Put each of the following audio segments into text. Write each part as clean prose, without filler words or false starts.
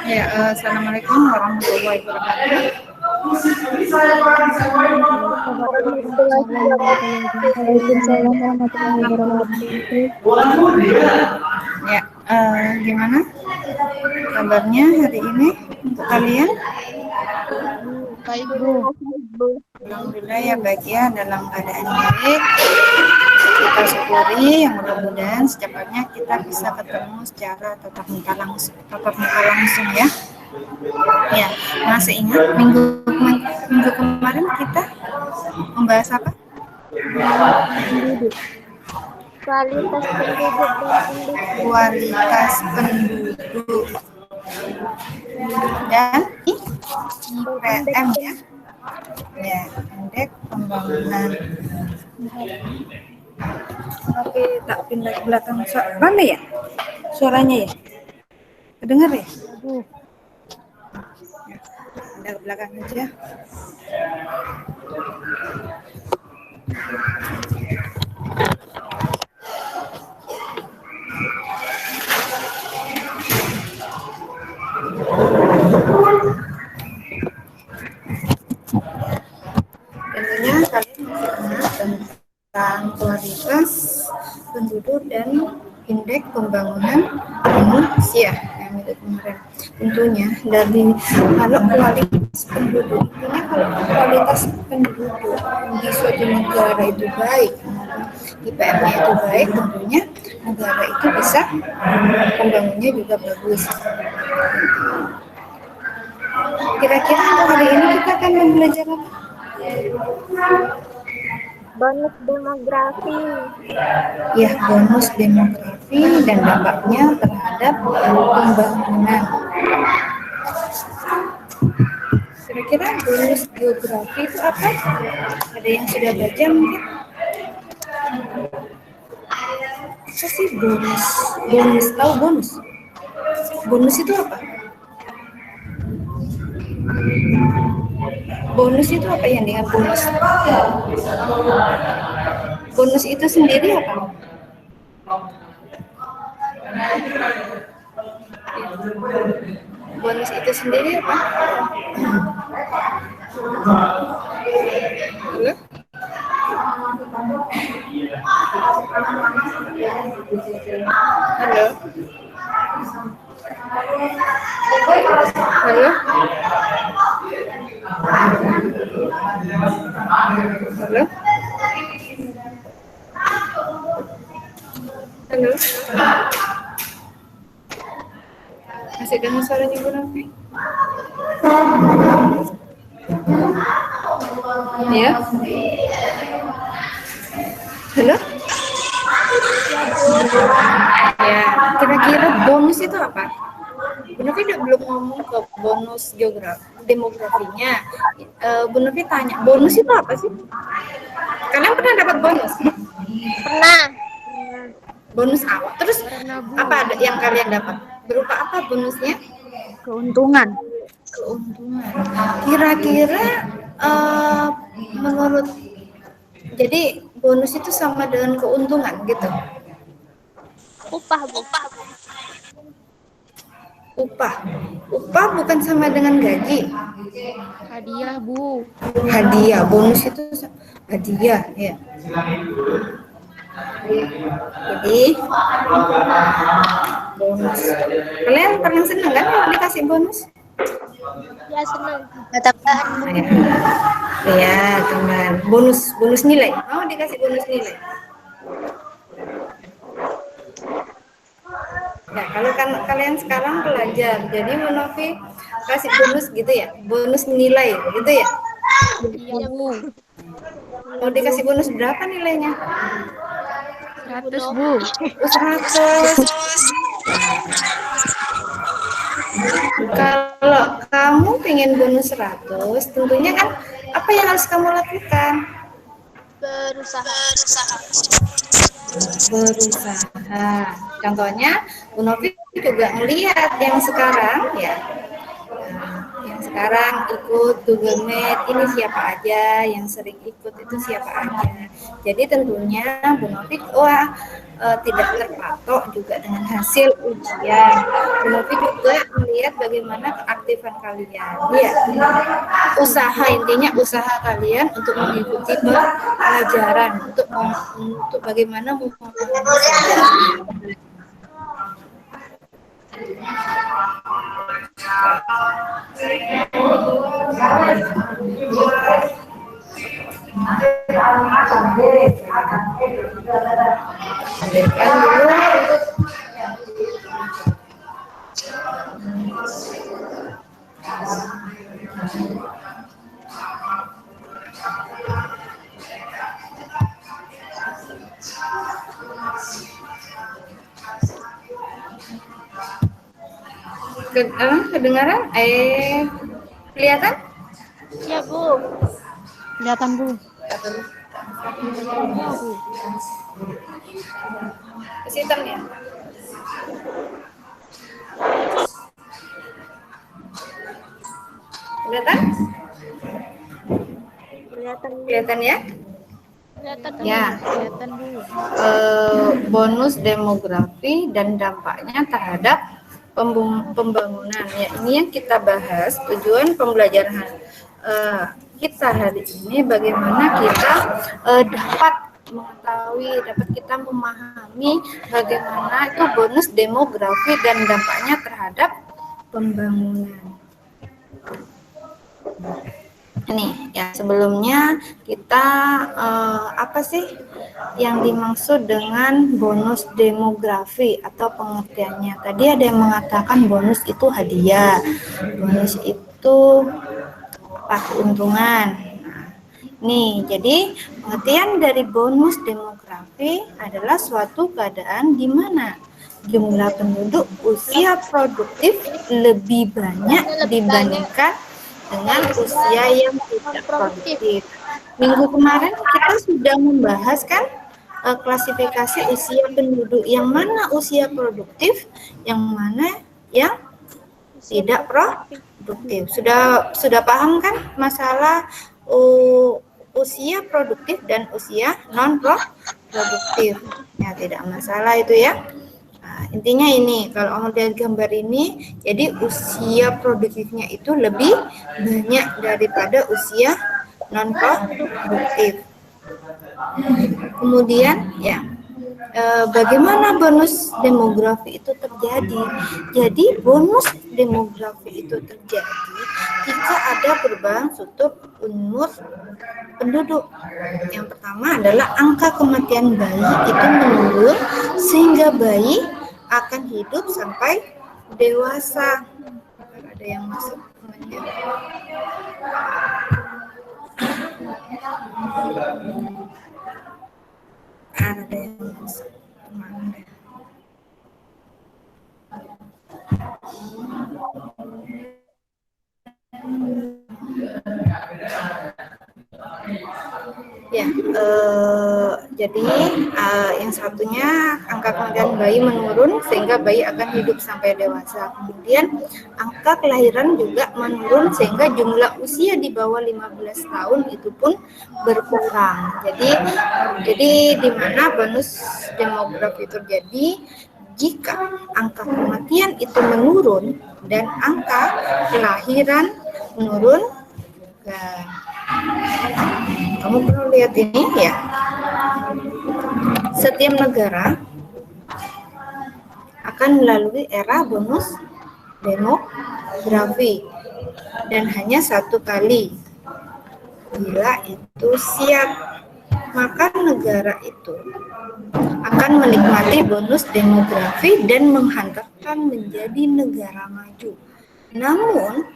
Ya, assalamualaikum warahmatullahi wabarakatuh. Waalaikumsalam warahmatullahi wabarakatuh. Ya, gimana kabarnya hari ini untuk kalian? Baik, Bu. Alhamdulillah ya baik ya, dalam keadaan baik. Kita syukuri yang mudah-mudahan secepatnya kita bisa ketemu secara tatap muka langsung ya. Ya, masih ingat minggu kemarin kita membahas apa? Penduduk. Kualitas penduduk dan industri. Kualitas penduduk dan IPM ya. Ya, indeks pembangunan. Oke, tak pindah ke belakang. Mana ya? Suaranya ya? Kedengar ya? Bu. Pindah ke belakang aja. Tentunya kalian masih ingat tentang kualitas penduduk dan indeks pembangunan manusia yang itu kemarin. Tentunya dari kalau kualitas penduduk, tentunya kalau kualitas penduduk di suatu negara itu baik, IPM-nya itu baik, tentunya negara itu bisa pembangunannya juga bagus. Kira-kira hari ini kita akan belajar apa? Bonus demografi. Ya, bonus demografi dan dampaknya terhadap pembangunan. Kira-kira bonus geografi itu apa? Ada yang sudah baca mungkin? Apa sih bonus? Bonus, tahu bonus? Bonus itu apa? Bonus itu apa yang dengan bonus? Bonus itu sendiri apa? Bonus itu sendiri apa? Halo? Halo? Halo? Halo? Halo? Masih dengar suaranya Bu Novi? Ya? Halo? Ya, kira-kira bonus itu apa? Bu Novi belum ngomong ke bonus demografinya. Bu Novi tanya, bonus itu apa sih? Kalian pernah dapat bonus? Pernah. Bonus apa? Terus apa ada yang kalian dapat? Berupa apa bonusnya? Keuntungan. Keuntungan. Kira-kira menurut, jadi bonus itu sama dengan keuntungan gitu? Upah, Bu. Upah bukan sama dengan gaji. Hadiah, Bu. Hadiah, bonus itu hadiah ya. Jadi bonus. Kalian pernah senang kan kalau dikasih bonus? Ya, senang. Tambahan, Bu. Ya teman, bonus nilai. Mau dikasih bonus nilai? Nah, kalau kan kalian sekarang pelajar, jadi Novi kasih bonus gitu ya, bonus nilai gitu ya. Iya, Bu. Mau dikasih bonus berapa nilainya? 100, Bu. 100. Kalau kamu pengen bonus 100, tentunya kan apa yang harus kamu lakukan? Berusaha. Contohnya, Bu Novi juga melihat yang sekarang ya. Yang sekarang ikut Google Meet, ini siapa aja yang sering ikut itu siapa aja. Jadi tentunya Bu Novi tidak terpatok juga dengan hasil ujian. Bu Novi juga lihat bagaimana keaktifan kalian. Ya, usaha, intinya usaha kalian untuk mengikuti pelajaran, untuk bagaimana memahami pelajaran. Kedengaran? Kelihatan? Ya, Bu. Kelihatan, Bu. Ya, Bu. Hitam ya? Kelihatan? Kelihatan, Bu. Kelihatan ya? Kelihatan, Bu. Ya. Kelihatan, Bu. Bonus demografi dan dampaknya terhadap pembangunan. Ya, ini yang kita bahas. Tujuan pembelajaran kita hari ini bagaimana kita dapat mengetahui, dapat kita memahami bagaimana itu bonus demografi dan dampaknya terhadap pembangunan. Ini ya, sebelumnya kita apa sih yang dimaksud dengan bonus demografi atau pengertiannya? Tadi ada yang mengatakan bonus itu hadiah, bonus itu apa, keuntungan. Nah, nih, jadi pengertian dari bonus demografi adalah suatu keadaan di mana jumlah penduduk usia produktif lebih banyak dibandingkan dengan usia yang tidak produktif. Minggu kemarin kita sudah membahas kan klasifikasi usia penduduk, yang mana usia produktif, yang mana yang tidak produktif. Sudah paham kan masalah usia produktif dan usia non produktif? Ya, tidak masalah itu ya. Nah, intinya ini, kalau mau lihat gambar ini, jadi usia produktifnya itu lebih banyak daripada usia non produktif. Kemudian ya, bagaimana bonus demografi itu terjadi? Jadi bonus demografi itu terjadi jika ada perubahan struktur umur penduduk. Yang pertama adalah angka kematian bayi itu menurun sehingga bayi akan hidup sampai dewasa. Ada yang masuk temannya. Ada yang masuk temannya. Ya, jadi yang satunya angka kematian bayi menurun sehingga bayi akan hidup sampai dewasa. Kemudian angka kelahiran juga menurun sehingga jumlah usia di bawah 15 tahun itu pun berkurang. Jadi di mana bonus demografi terjadi jika angka kematian itu menurun dan angka kelahiran menurun. Kamu perlu lihat ini ya. Setiap negara akan melalui era bonus demografi dan hanya satu kali. Bila itu siap, maka negara itu akan menikmati bonus demografi dan menghantarkan menjadi negara maju. Namun,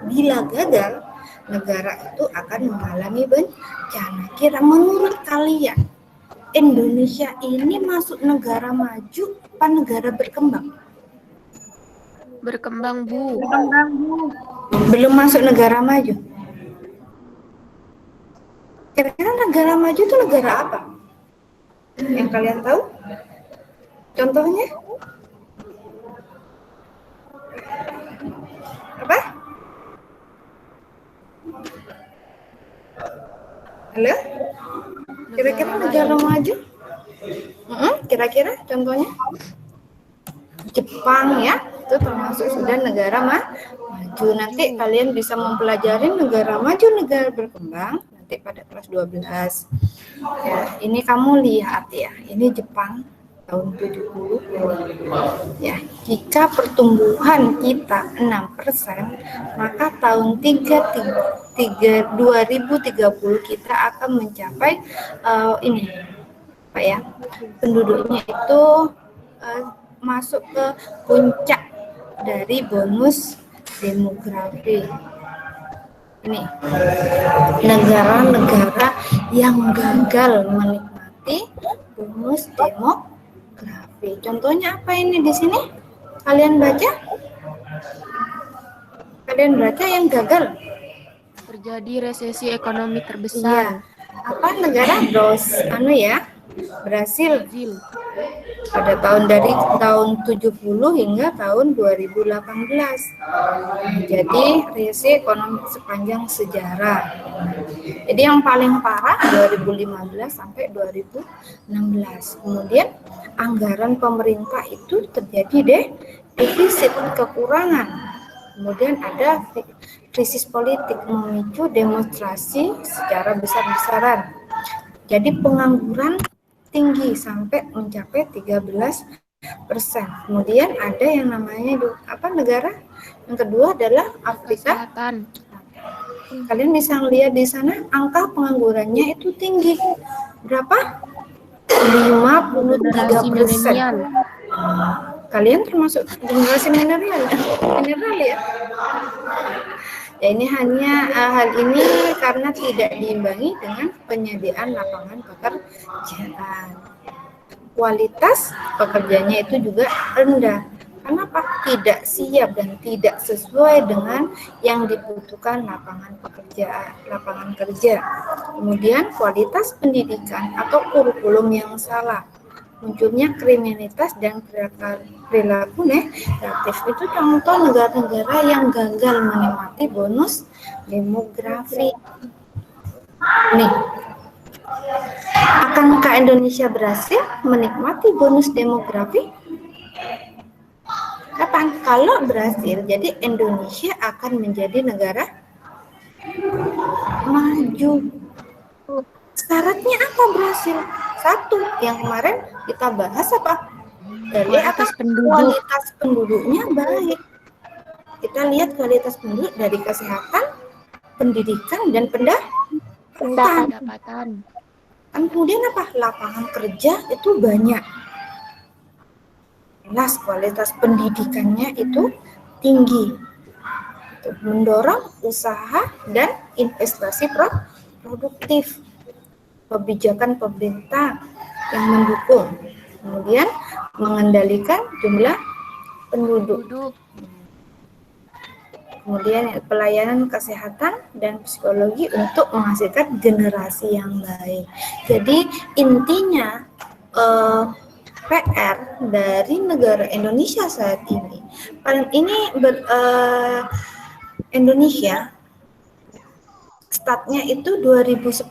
bila gagal, negara itu akan mengalami bencana. Kira menurut kalian, Indonesia ini masuk negara maju apa negara berkembang? Berkembang, Bu. Berkembang, Bu. Belum masuk negara maju. Kira-kira negara maju itu negara apa? Yang kalian tahu? Contohnya? Apa? Halo? Kira-kira negara maju? Kira-kira contohnya? Jepang ya. itu termasuk sudah negara maju. Nanti kalian bisa mempelajari negara maju, negara berkembang nanti pada kelas 12. Ya, ini kamu lihat ya, ini Jepang tahun 70. Ya, jika pertumbuhan kita 6%, maka tahun 2030 kita akan mencapai ini Pak ya, penduduknya itu masuk ke puncak dari bonus demografi. Ini negara-negara yang gagal menikmati bonus demografi. Contohnya apa ini di sini? Kalian baca? Kalian baca yang gagal? Terjadi resesi ekonomi Iya. terbesar. Apa negara? Brasil. Brazil. Pada dari tahun 70 hingga tahun 2018. Jadi resesi ekonomi sepanjang sejarah. Jadi yang paling parah 2015 sampai 2016. Kemudian anggaran pemerintah itu terjadi defisit, kekurangan. Kemudian ada krisis politik memicu demonstrasi secara besar-besaran. Jadi pengangguran tinggi sampai mencapai 13%. Kemudian ada yang namanya negara yang kedua adalah Afrika Selatan. Kalian bisa lihat di sana angka penganggurannya itu tinggi. Berapa? 53%. Kalian termasuk generasi milenial ya? Ya, ini hanya hal ini karena tidak diimbangi dengan penyediaan lapangan pekerjaan. Kualitas pekerjaannya itu juga rendah. Kenapa? Tidak siap dan tidak sesuai dengan yang dibutuhkan lapangan kerja. Kemudian kualitas pendidikan atau kurikulum yang salah. Munculnya kriminalitas dan perilaku negatif. Itu contoh negara-negara yang gagal menikmati bonus demografi. Nih, akankah Indonesia berhasil menikmati bonus demografi? Kapan? Kalau berhasil, jadi Indonesia akan menjadi negara maju. Syaratnya apa berhasil? Satu, yang kemarin kita bahas apa? Dari atas kualitas penduduknya baik. Kita lihat kualitas penduduk dari kesehatan, pendidikan, dan pendapatan. Kemudian apa? Lapangan kerja itu banyak. Jelas kualitas pendidikannya itu tinggi. Untuk mendorong usaha dan investasi produktif. Kebijakan pemerintah yang mendukung. Kemudian mengendalikan jumlah penduduk. Kemudian pelayanan kesehatan dan psikologi untuk menghasilkan generasi yang baik. Jadi intinya PR dari negara Indonesia saat ini. Indonesia startnya itu 2010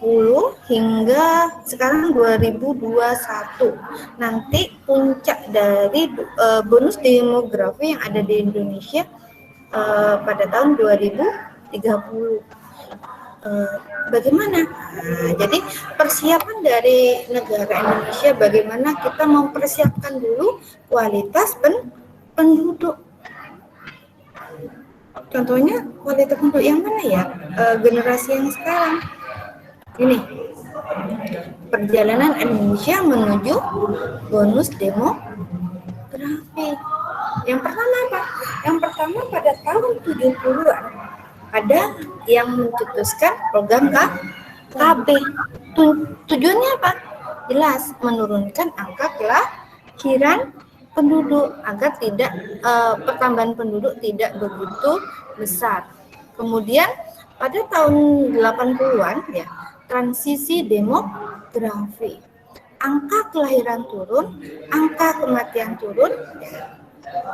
hingga sekarang 2021. Nanti puncak dari bonus demografi yang ada di Indonesia pada tahun 2030. Bagaimana? Jadi persiapan dari negara Indonesia, bagaimana kita mempersiapkan dulu kualitas penduduk. Contohnya kualitas penduduk yang mana ya? Generasi yang sekarang. Ini perjalanan Indonesia menuju bonus demografi. Yang pertama apa? Yang pertama pada tahun 70-an ada yang mencetuskan program KB. Tujuannya apa? Jelas, menurunkan angka kelahiran penduduk agar tidak pertambahan penduduk tidak begitu besar. Kemudian pada tahun 80-an ya, transisi demografi. Angka kelahiran turun, angka kematian turun, ya,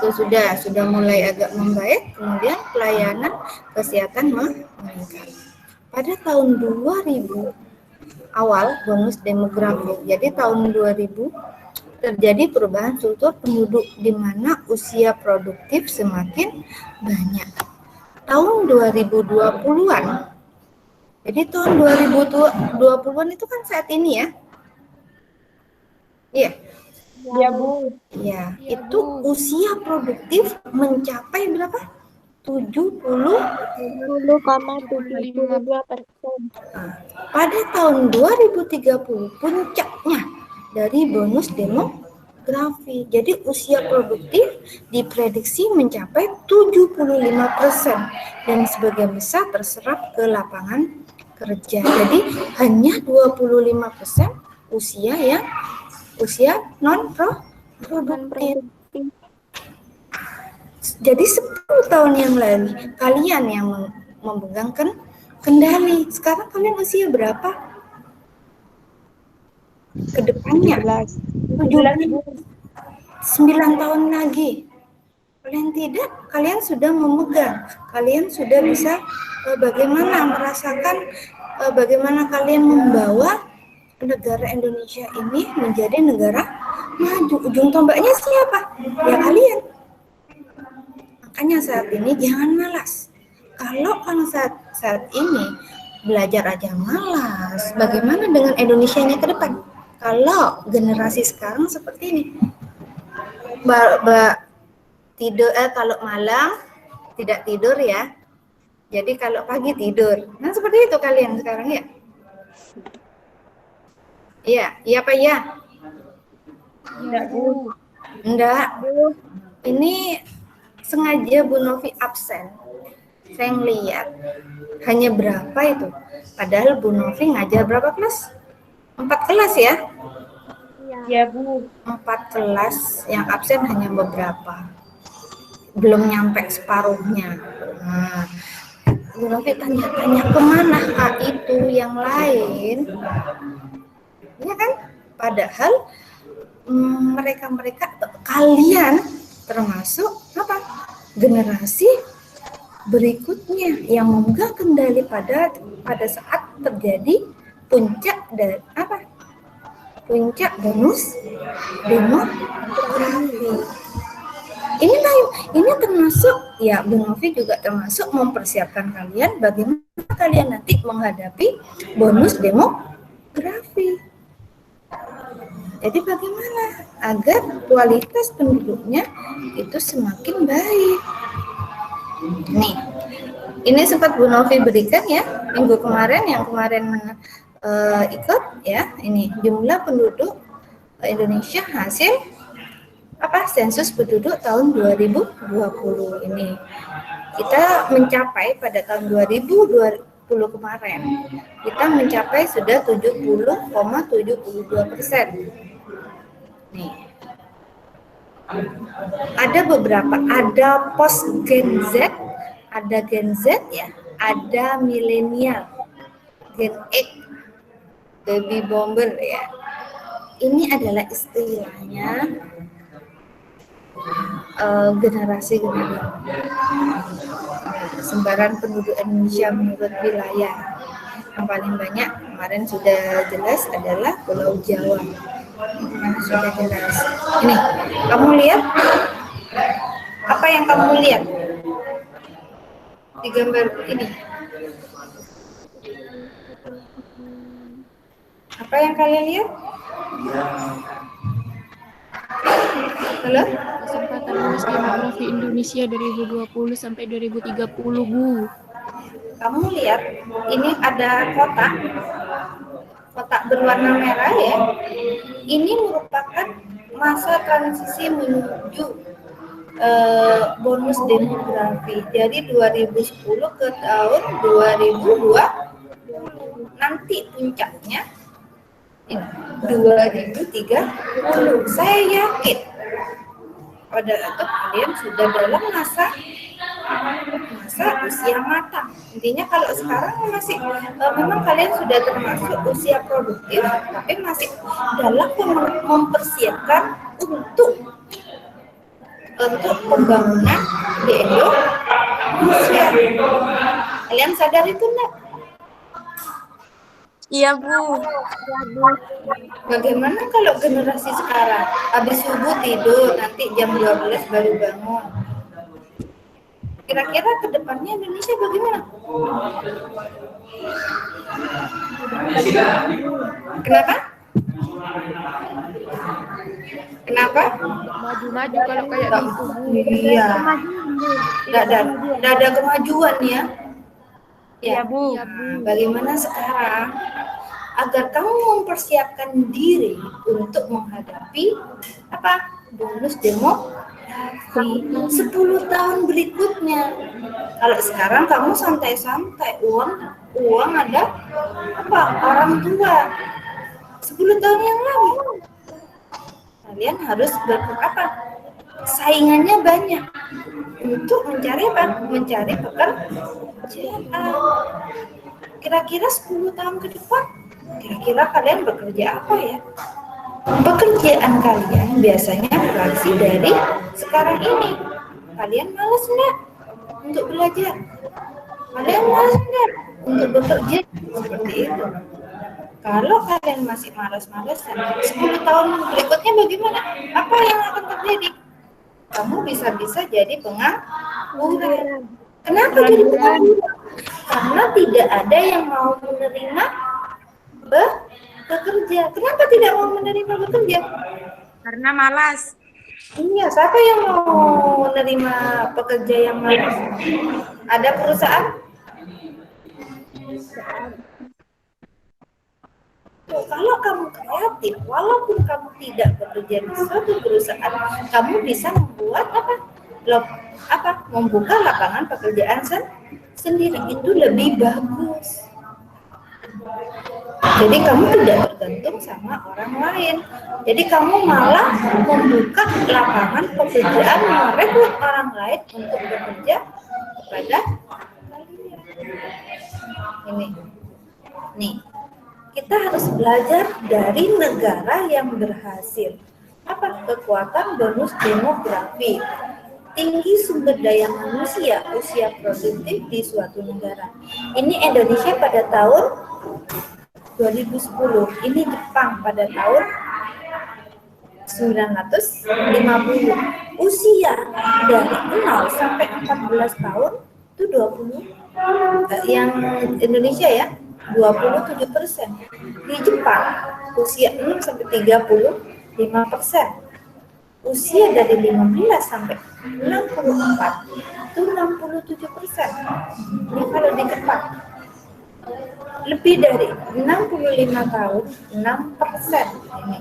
itu sudah mulai agak membaik. Kemudian pelayanan kesehatan meningkat. Pada tahun 2000 awal bonus demografi. Jadi tahun 2000 terjadi perubahan struktur penduduk di mana usia produktif semakin banyak. Tahun 2020-an. Jadi tahun 2020-an itu kan saat ini ya. Iya. Ya, Bu. Ya, Iya, itu Bu. usia produktif mencapai berapa? 70. 10,72%. Pada tahun 2030 puncaknya dari bonus demografi. Jadi usia produktif diprediksi mencapai 75% dan sebagian besar terserap ke lapangan kerja. Jadi hanya 25% usia non produktif. Jadi 10 tahun yang lalu kalian yang memegang kendali. Sekarang kalian usia berapa? Kedepannya 17, 9 tahun lagi. Kalian sudah memegang, kalian sudah bisa bagaimana merasakan bagaimana kalian membawa negara Indonesia ini menjadi negara maju. Ujung tombaknya siapa? Ya kalian. Makanya saat ini jangan malas. Kalau saat ini belajar aja malas, bagaimana dengan Indonesianya ke depan? Kalau generasi sekarang seperti ini, tidur kalau malam tidak tidur ya. Jadi kalau pagi tidur. Nah seperti itu kalian sekarang ya. Iya, iya Pak ya. Iya, Bu. Enggak. Ini sengaja Bu Novi absen. Saya ngeliat hanya berapa itu. Padahal Bu Novi ngajar berapa kelas? 4 kelas ya? Ya, Bu. 4 kelas yang absen hanya beberapa. Belum nyampe separuhnya. Nah, Bu Novi tanya-tanya kemana Kak itu yang lain? Ya kan? Padahal mereka kalian termasuk apa? Generasi berikutnya yang memegang kendali pada saat terjadi puncak dan apa? Puncak bonus demografi. Ini termasuk ya Bu Novi juga termasuk mempersiapkan kalian bagaimana kalian nanti menghadapi bonus demografi. Jadi bagaimana agar kualitas penduduknya itu semakin baik. Nih, ini sempat Bu Novi berikan ya minggu kemarin yang ikut ya. Ini jumlah penduduk Indonesia hasil apa sensus penduduk tahun 2020 ini. Kita mencapai pada tahun 2020 kemarin kita mencapai sudah 70,72%. Nih. Ada beberapa, ada post Gen Z, ada Gen Z ya, ada milenial, Gen X, baby bomber ya. Ini adalah istilahnya generasi sembaran penduduk Indonesia menurut wilayah. Yang paling banyak kemarin sudah jelas adalah Pulau Jawa. Sudah jelas. Ini, kamu lihat apa yang kamu lihat di gambar ini? Apa yang kalian lihat? Halo? Kesempatan bonus demografi Indonesia 2020 sampai 2030, Bu. Kamu lihat ini ada kotak berwarna merah ya. Ini merupakan masa transisi menuju bonus demografi. Jadi 2010 ke tahun 2020 nanti puncaknya 2030. Saya yakin pada itu kalian sudah dalam masa usia matang. Intinya kalau sekarang masih memang kalian sudah termasuk usia produktif, tapi masih dalam mempersiapkan untuk pembangunan di Indonesia. Kalian sadar itu enggak? Iya, Bu. Ya, Bu. Bagaimana kalau generasi sekarang? Habis subuh tidur, nanti jam 12 baru bangun. Kira-kira ke depannya Indonesia bagaimana? Kenapa? Kenapa? Maju-maju kalau kayak Nggak- gitu, Bu. Iya, Kemajuan, Bu. nggak ada kemajuan ya. Iya, Bu. Iya, Bu. Nah, bagaimana sekarang agar kamu mempersiapkan diri untuk menghadapi apa? Bonus demografi 10 tahun berikutnya. Kalau sekarang kamu santai-santai, uang ada apa? Orang tua. 10 tahun yang lalu kalian harus apa? Saingannya banyak untuk mencari apa? Mencari pekerjaan. Kira-kira 10 tahun ke depan, kira-kira kalian bekerja apa ya? Pekerjaan kalian biasanya berasal dari sekarang ini. Kalian malas nggak untuk belajar? Kalian malas nggak untuk bekerja? Seperti itu. Kalau kalian masih malas-malasan, 10 tahun berikutnya bagaimana? Apa yang akan terjadi? Kamu bisa-bisa jadi pengangguran. Kenapa jadi pengangguran? Karena tidak ada yang mau menerima bekerja. Kenapa tidak mau menerima bekerja? Karena malas. Iya, siapa yang mau menerima pekerja yang malas? Ada perusahaan? Tuh, kalau kamu kreatif, walaupun kamu tidak bekerja di suatu perusahaan, kamu bisa membuat membuka lapangan pekerjaan sendiri. Itu lebih bagus. Jadi kamu tidak bergantung sama orang lain. Jadi kamu malah membuka lapangan pekerjaan, merekrut orang lain untuk bekerja kepada kalian. Nih, kita harus belajar dari negara yang berhasil. Apa kekuatan bonus demografi? Tinggi sumber daya manusia, usia produktif di suatu negara. Ini Indonesia pada tahun 2010. Ini Jepang pada tahun 950. Usia dari 0 sampai 14 tahun itu 20. Yang Indonesia ya, 27%. Di Jepang usia 6 sampai 35%. Usia dari 15 sampai 64 itu 67%. Ini kalau di Jepang lebih dari 65 tahun 6%. Ini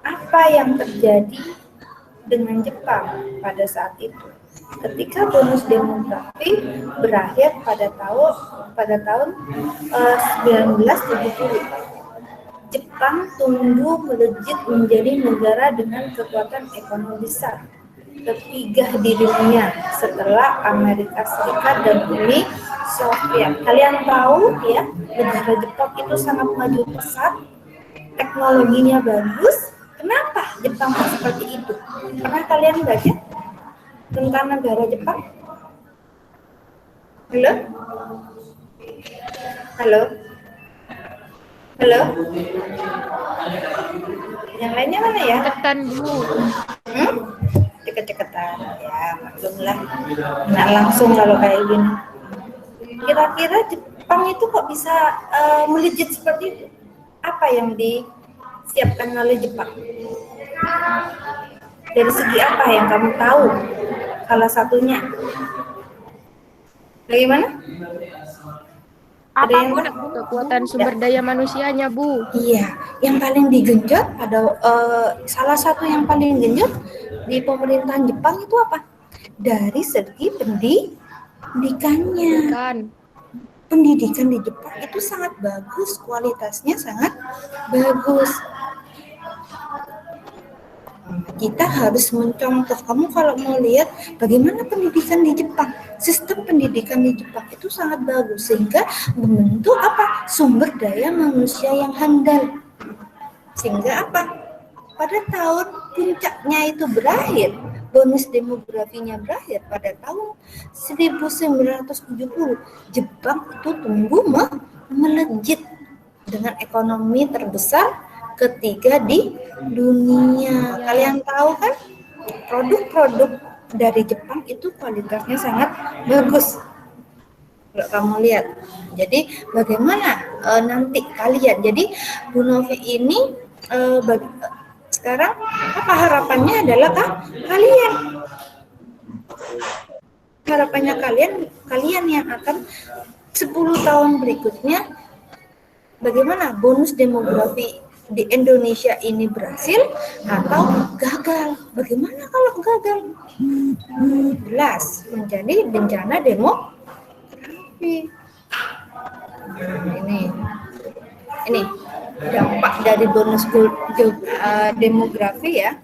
apa yang terjadi dengan Jepang pada saat itu ketika bonus demografi berakhir pada tahun 1970. Jepang tumbuh melejit menjadi negara dengan kekuatan ekonomi besar, ketiga di dunia setelah Amerika Serikat dan Uni Soviet. Kalian tahu ya, negara Jepang itu sangat maju pesat, teknologinya bagus. Kenapa Jepang seperti itu? Pernah kalian baca tentang negara Jepang? Halo? Halo? Halo? Yang lainnya mana ya? Ceketan, Bu. Ceket-ceketan. Ya, maklumlah. Nah, langsung kalau kayak gini. Kira-kira Jepang itu kok bisa melejit seperti itu? Apa yang disiapkan oleh Jepang? Dari segi apa yang kamu tahu? Salah satunya. Bagaimana? Ada yang tahu? Kekuatan sumber daya manusianya, Bu. Iya, yang paling digenjot salah satu yang paling genjot di pemerintahan Jepang itu apa? Dari segi pendidikannya. Pendidikan di Jepang itu sangat bagus, kualitasnya sangat bagus. Kita harus mencontoh. Kamu kalau mau lihat bagaimana pendidikan di Jepang, sistem pendidikan di Jepang itu sangat bagus sehingga membentuk apa? Sumber daya manusia yang handal. Sehingga apa? Pada tahun puncaknya itu berakhir, bonus demografinya berakhir pada tahun 1970. Jepang itu tumbuh melejit. dengan ekonomi terbesar ketiga di dunia. Kalian tahu kan, produk-produk dari Jepang itu kualitasnya sangat bagus. Kalau kamu lihat, jadi bagaimana nanti kalian? Jadi Bu Novi ini sekarang apa harapannya adalah kalian, harapannya kalian yang akan 10 tahun berikutnya, bagaimana bonus demografi di Indonesia ini berhasil atau gagal? Bagaimana kalau gagal? Jelas menjadi bencana demografi. Ini dampak dari bonus demografi ya.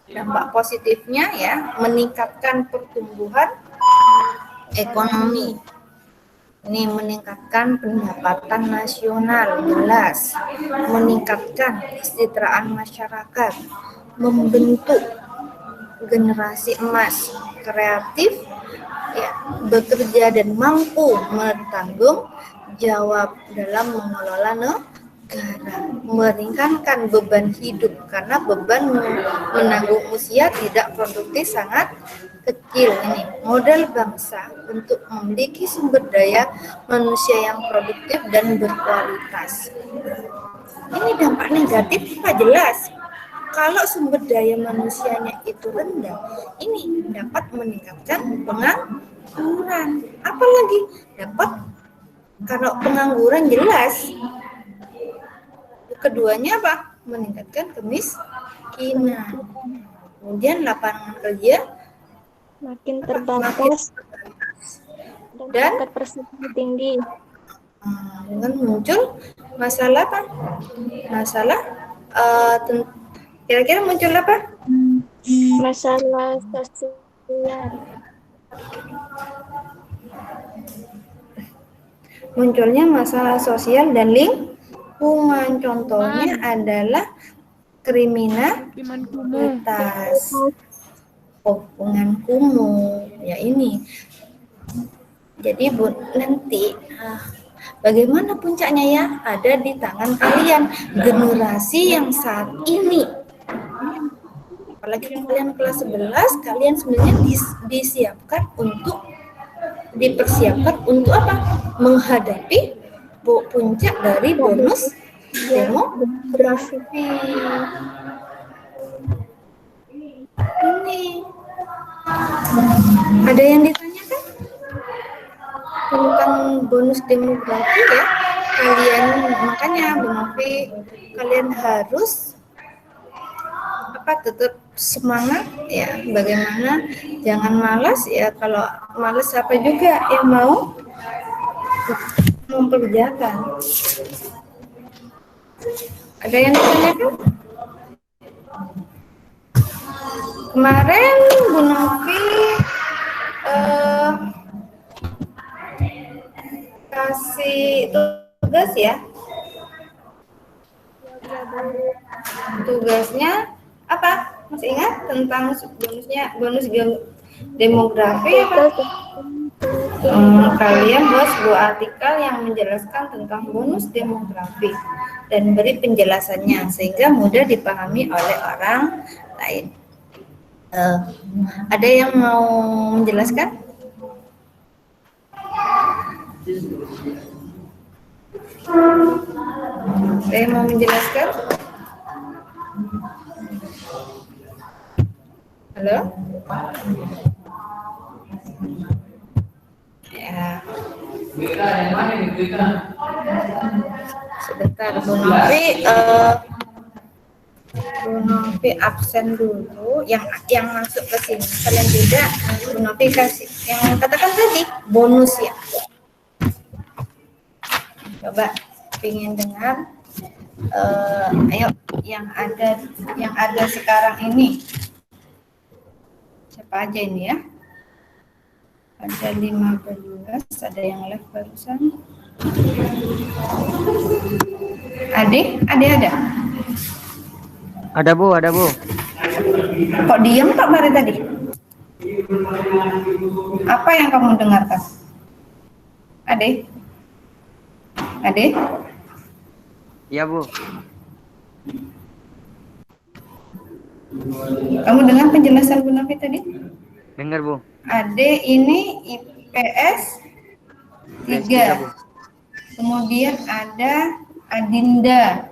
Dampak positifnya ya, meningkatkan pertumbuhan ekonomi. Ini meningkatkan pendapatan nasional, jelas, meningkatkan kesejahteraan masyarakat, membentuk generasi emas, kreatif, ya, bekerja dan mampu bertanggung jawab dalam mengelola negara, meringankan beban hidup karena beban menanggung usia tidak produktif sangat kecil. Ini modal bangsa untuk memiliki sumber daya manusia yang produktif dan berkualitas. Ini dampak negatif Pak, jelas. Kalau sumber daya manusianya itu rendah, ini dapat meningkatkan pengangguran. Apalagi dapat, kalau pengangguran jelas. Keduanya apa? Meningkatkan kemiskinan. Kemudian lapangan kerja makin terbatas dan tingkat persentase tinggi. Dengan muncul masalah apa? Masalah kira-kira muncul apa? Masalah sosial. Munculnya masalah sosial dan lingkungan. Contohnya adalah kriminalitas, hubungan kumuh. Ya ini. Jadi nanti bagaimana puncaknya ya? Ada di tangan kalian, generasi yang saat ini. Apalagi kalian kelas 11, kalian sebenarnya dipersiapkan untuk apa? Menghadapi puncak dari bonus demografi. Ini ada yang ditanyakan tentang bonus demografi ya? Kalian makanya Bu Novi, kalian harus tetap semangat ya, bagaimana jangan malas ya. Kalau malas siapa juga yang mau memperjakan. Ada yang ditanyakan? Kemarin Bu Novi kasih tugas ya. Tugasnya apa? Masih ingat tentang bonus demografi apa? Kalian buat sebuah artikel yang menjelaskan tentang bonus demografi dan beri penjelasannya sehingga mudah dipahami oleh orang lain. Ada yang mau menjelaskan? Saya mau menjelaskan. Halo? Ya. Sebentar, Bu Novi absen dulu. Yang masuk ke sini kalian juga. Bu Novi kasih yang katakan tadi bonus ya. Coba ingin dengar. Ayo yang ada sekarang ini. Siapa aja ini ya? Ada 15, ada yang live barusan. Adik ada? Ada Bu. Kok diam Pak Mari tadi? Apa yang kamu dengarkan? Adik? Iya, Bu. Kamu dengar penjelasan Bu Novi tadi? Dengar, Bu. Ade ini IPS IPS 3, 3. Bu. Kemudian ada Adinda.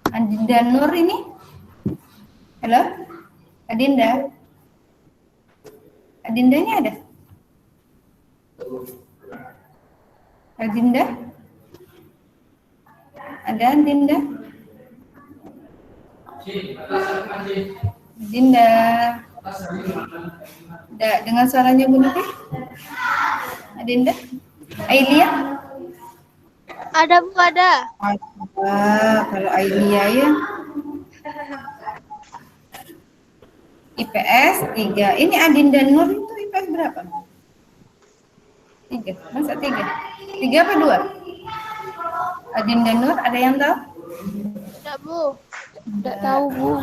Adinda Nur ini? Halo? Adinda? Adindanya ada? Adinda? Ada Adinda? Adinda? Dengan suaranya Bu Novi? Adinda? Ailia? Ada Bu, ada. Kalau Ailia ya. IPS 3. Ini Adinda Nur itu IPS berapa? 3. Masa 3? 3 apa 2? Adinda Nur ada yang tahu? Ada Bu. Tidak tahu, Bu.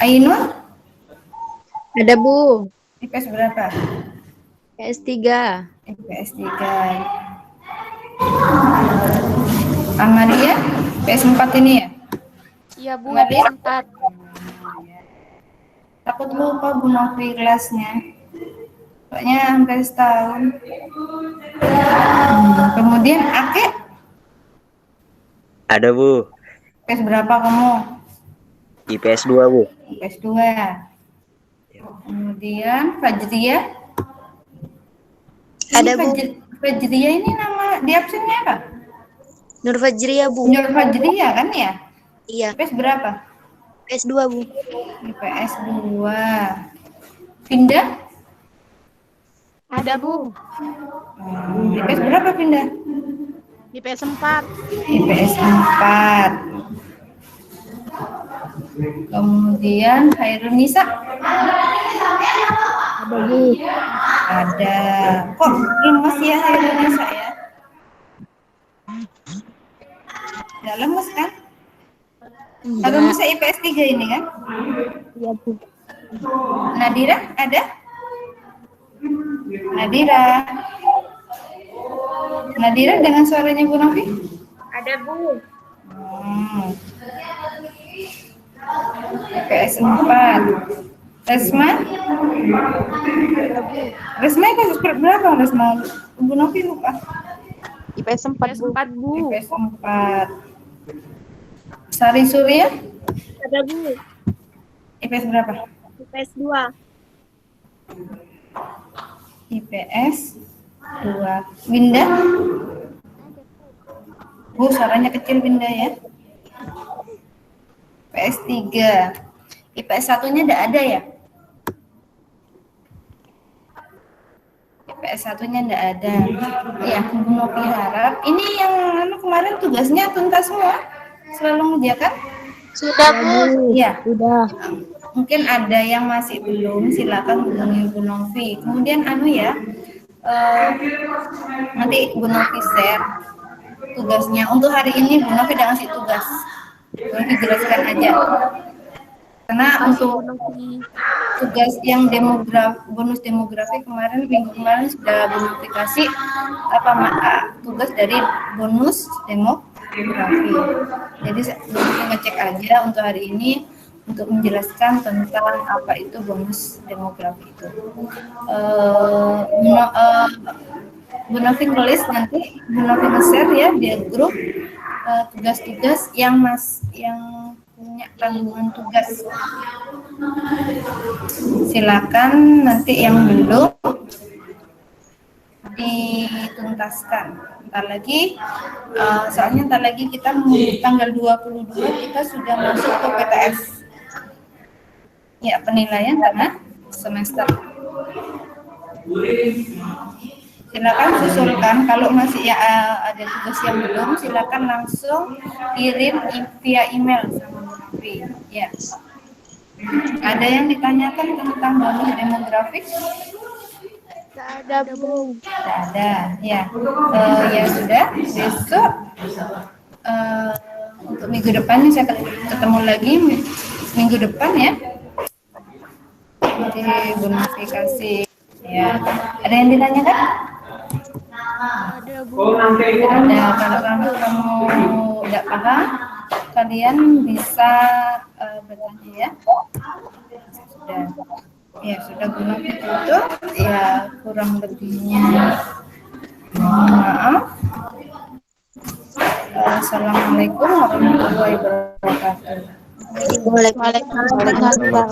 Ainur Ada Bu, IPS berapa? PS3. IPS 3. Amalia IPS 4 ini ya? Iya, Bu. Amalia? PS4. Takut lupa Bu Novi kelasnya. Pokoknya hampir setahun. Kemudian Ake Ada Bu, IPS berapa kamu? IPS 2 Bu. IPS 2. Kemudian Fajria. Ada, Bu. Fajria ini nama di absennya apa? Nur Fajria Bu. Nur Fajria kan ya? Iya, IPS berapa? PS2 Bu. IPS 2. Pindah? Ada, Bu. IPS berapa pindah? Di PS4. IPS 4. Kemudian Hairunisa? Ada Bu. Ada. Kok lemes ya Hairunisa ya? Nggak lemes kan? Hairunisa IPS 3 ini kan? Iya Bu. Nadira ada? Nadira. Nadira dengan suaranya Bu Novi? Ada Bu. IPS 4. Resma? Resma IPS berapa Resma? Bu Novi lupa. IPS 4 Bu. PS4, Bu. IPS 4. Sari Surya? Ada Bu. IPS berapa? IPS 2. IPS 2. Winda? Bu, suaranya kecil Winda ya. IPS 3. IPS 1-nya enggak ada ya? IPS 1-nya enggak ada. Ya, Bu Novi harap. Ini yang kemarin tugasnya tuntas semua? Selalu mengerjakan? Sudah Bu. Iya. Sudah. Mungkin ada yang masih belum, silakan hubungi Bu Novi. Kemudian nanti Bu Novi share tugasnya. Untuk hari ini Bu Novi udah ngasih tugas. Bu Novi jelaskan aja. Karena untuk tugas yang bonus demografi minggu kemarin sudah Bu Novi kasih tugas dari bonus demografi. Jadi Bu Novi ngecek aja untuk hari ini untuk menjelaskan tentang apa itu bonus demografi itu. Bu Novi tulis nanti, Bu Novi nge-share ya di grup tugas-tugas yang punya tanggungan tugas. Silakan nanti yang belum dituntaskan. Ntar lagi, soalnya ntar lagi kita tanggal 22 kita sudah masuk ke PTS. Ya, penilaian tengah semester. Silakan susulkan, kalau masih ada tugas yang belum, silakan langsung kirim via email sama Bu Novi. Ya. Ada yang ditanyakan tentang bonus demografik? Tidak ada Bu. Tidak ada. Ya. Ya sudah. Besok untuk minggu depannya saya ketemu lagi minggu depan ya. Nanti bonifikasi. Ya. Ada yang ditanyakan? Ada, Bu. Ada. Kalau kamu tidak paham, kalian bisa bertanya ya. Sudah. Ya, sudah guna ditutup. Ya, kurang lebihnya mohon maaf. Assalamualaikum warahmatullahi wabarakatuh. Waalaikumsalam.